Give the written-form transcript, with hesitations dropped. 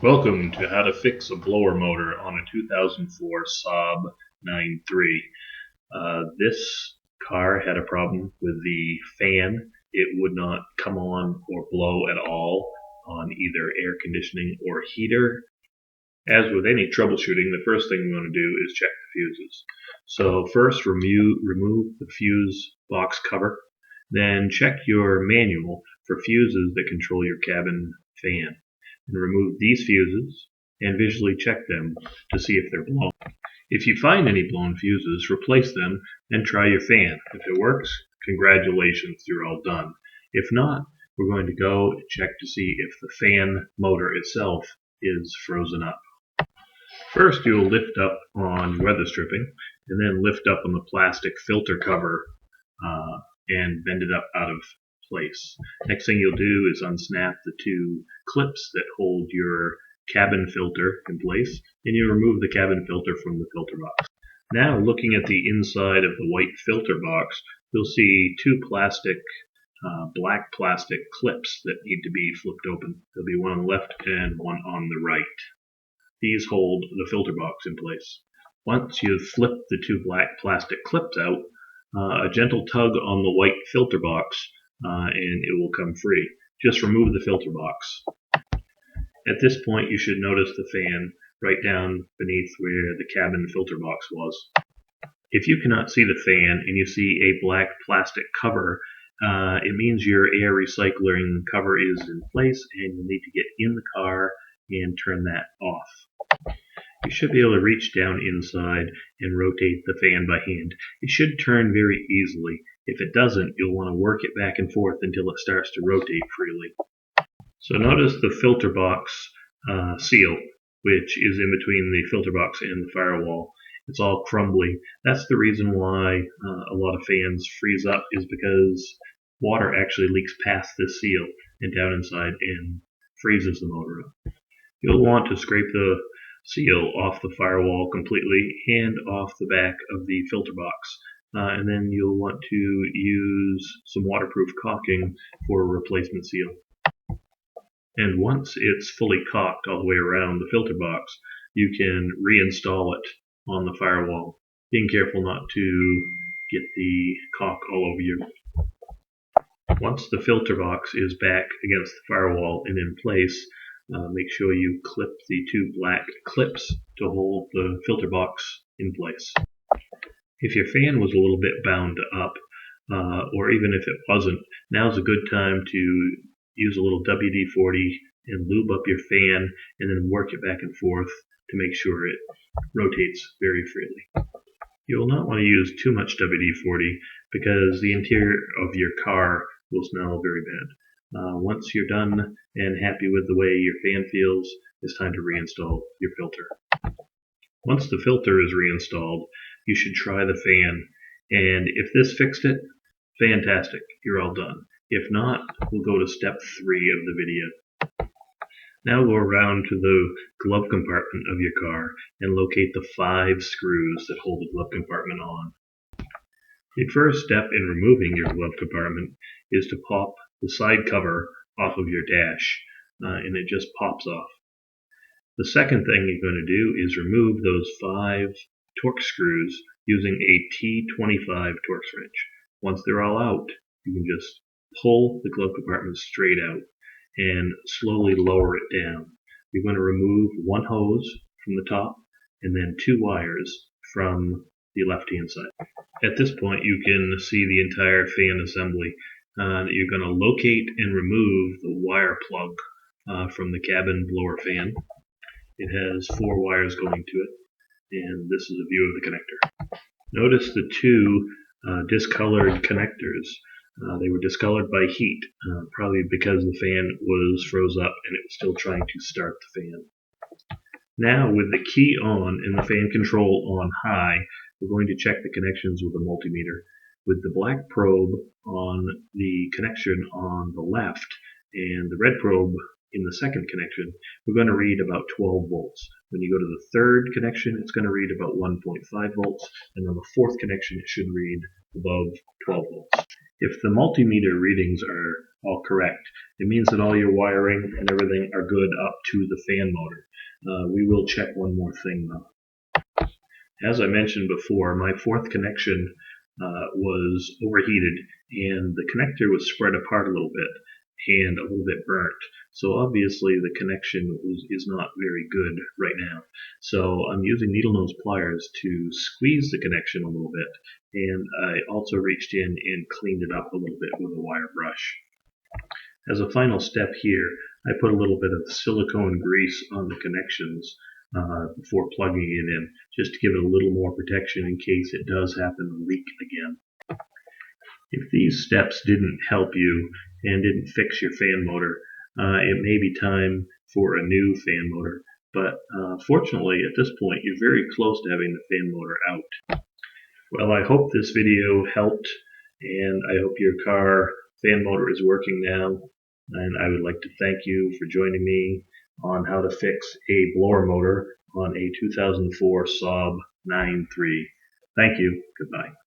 Welcome to how to fix a blower motor on a 2004 Saab 9.3. This car had a problem with the fan. It would not come on or blow at all on either air conditioning or heater. As with any troubleshooting, the first thing we want to do is check the fuses. So first remove the fuse box cover, then check your manual for fuses that control your cabin fan. And remove these fuses and visually check them to see if they're blown. If you find any blown fuses, replace them and try your fan. If it works, congratulations, you're all done. If not, we're going to go and check to see if the fan motor itself is frozen up. First, you'll lift up on weather stripping and then lift up on the plastic filter cover and bend it up out of place. Next thing you'll do is unsnap the two clips that hold your cabin filter in place, and you remove the cabin filter from the filter box. Now, looking at the inside of the white filter box, you'll see two black plastic clips that need to be flipped open. There'll be one on the left and one on the right. These hold the filter box in place. Once you've flipped the two black plastic clips out, a gentle tug on the white filter box and it will come free. Just remove the filter box. At this point, you should notice the fan right down beneath where the cabin filter box was. If you cannot see the fan and you see a black plastic cover, it means your air recycling cover is in place and you'll need to get in the car and turn that off. You should be able to reach down inside and rotate the fan by hand. It should turn very easily. If it doesn't, you'll want to work it back and forth until it starts to rotate freely. So notice the filter box seal, which is in between the filter box and the firewall. It's all crumbly. That's the reason why a lot of fans freeze up, is because water actually leaks past this seal and down inside and freezes the motor up. You'll want to scrape the seal off the firewall completely and off the back of the filter box. And then you'll want to use some waterproof caulking for a replacement seal. And once it's fully caulked all the way around the filter box, you can reinstall it on the firewall, being careful not to get the caulk all over you. Once the filter box is back against the firewall and in place, make sure you clip the two black clips to hold the filter box in place. If your fan was a little bit bound up, or even if it wasn't, now's a good time to use a little WD-40 and lube up your fan and then work it back and forth to make sure it rotates very freely. You will not want to use too much WD-40 because the interior of your car will smell very bad. Once you're done and happy with the way your fan feels, it's time to reinstall your filter. Once the filter is reinstalled, you should try the fan, and if this fixed it, fantastic, you're all done. If not, we'll go to step 3 of the video. Now go around to the glove compartment of your car and locate the 5 screws that hold the glove compartment on. The first step in removing your glove compartment is to pop the side cover off of your dash, and it just pops off. The second thing you're going to do is remove those 5 Torx screws using a T25 Torx wrench. Once they're all out, you can just pull the glove compartment straight out and slowly lower it down. You're going to remove one hose from the top and then 2 wires from the left-hand side. At this point, you can see the entire fan assembly. You're going to locate and remove the wire plug from the cabin blower fan. It has 4 wires going to it, and this is a view of the connector. Notice the 2 discolored connectors. They were discolored by heat, probably because the fan was froze up and it was still trying to start the fan. Now, with the key on and the fan control on high, we're going to check the connections with a multimeter. With the black probe on the connection on the left and the red probe in the second connection, we're going to read about 12 volts. When you go to the third connection, it's going to read about 1.5 volts, and on the fourth connection, it should read above 12 volts. If the multimeter readings are all correct. It means that all your wiring and everything are good up to the fan motor. We will check one more thing though. As I mentioned before, my fourth connection was overheated and the connector was spread apart a little bit and a little bit burnt. So obviously the connection is not very good right now. So I'm using needle nose pliers to squeeze the connection a little bit, and I also reached in and cleaned it up a little bit with a wire brush. As a final step here, I put a little bit of silicone grease on the connections before plugging it in, just to give it a little more protection in case it does happen to leak again. If these steps didn't help you and didn't fix your fan motor, it may be time for a new fan motor, but fortunately at this point you're very close to having the fan motor out. Well, I hope this video helped, and I hope your car fan motor is working now, and I would like to thank you for joining me on how to fix a blower motor on a 2004 Saab 9.3. Thank you. Goodbye.